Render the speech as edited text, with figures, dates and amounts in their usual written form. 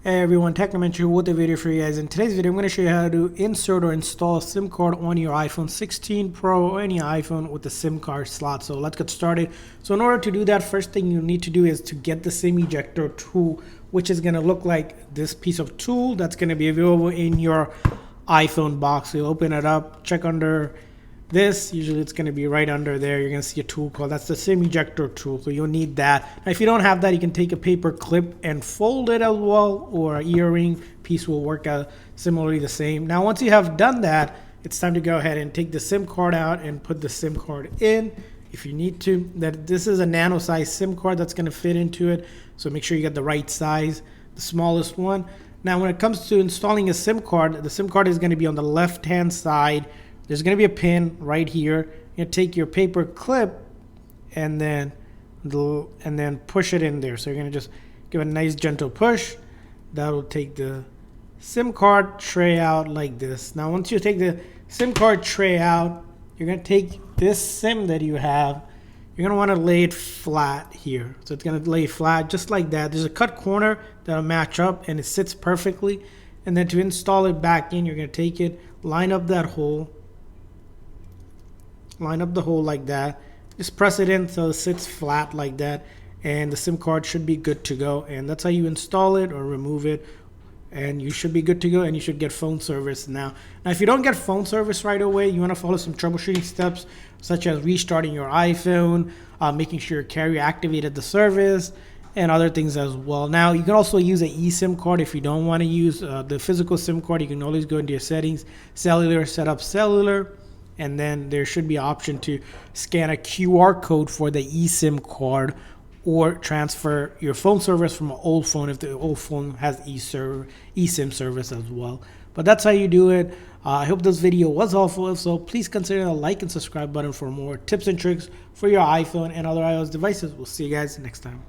Hey everyone, Technomentary with a video for you guys. In today's video, I'm going to show you how to insert or install a SIM card on your iPhone 16 Pro or any iPhone with the SIM card slot. So let's get started. So in order to do that, first thing you need to do is to get the SIM ejector tool, which is going to look like this piece of tool that's going to be available in your iPhone box. So you'll open it up, check under this. Usually it's going to be right under there. You're going to see a tool called, that's the SIM ejector tool. So you'll need that. Now, if you don't have that, you can take a paper clip and fold it as well, or an earring piece will work out similarly the same. Now, once you have done that, it's time to go ahead and take the SIM card out and put the SIM card in if you need to. This is a nano size SIM card that's going to fit into it. So make sure you get the right size, the smallest one. Now, when it comes to installing a SIM card, the SIM card is going to be on the left-hand side. There's going to be a pin right here. You take your paper clip and then push it in there. So you're going to just give it a nice gentle push. That'll take the SIM card tray out like this. Now, once you take the SIM card tray out, you're going to take this SIM that you have. You're going to want to lay it flat here. So it's going to lay flat just like that. There's a cut corner that'll match up and it sits perfectly. And then to install it back in, you're going to take it, line up that hole. Line up the hole like that. Just press it in so it sits flat like that, and the SIM card should be good to go. And that's how you install it or remove it, and you should be good to go, and you should get phone service now. Now, if you don't get phone service right away, you want to follow some troubleshooting steps, such as restarting your iPhone, making sure your carrier activated the service, and other things as well. Now, you can also use an eSIM card if you don't want to use the physical SIM card. You can always go into your settings, cellular, set up cellular. And then there should be an option to scan a QR code for the eSIM card or transfer your phone service from an old phone if the old phone has eSIM service as well. But that's how you do it. I hope this video was helpful. If so, please consider the like and subscribe button for more tips and tricks for your iPhone and other iOS devices. We'll see you guys next time.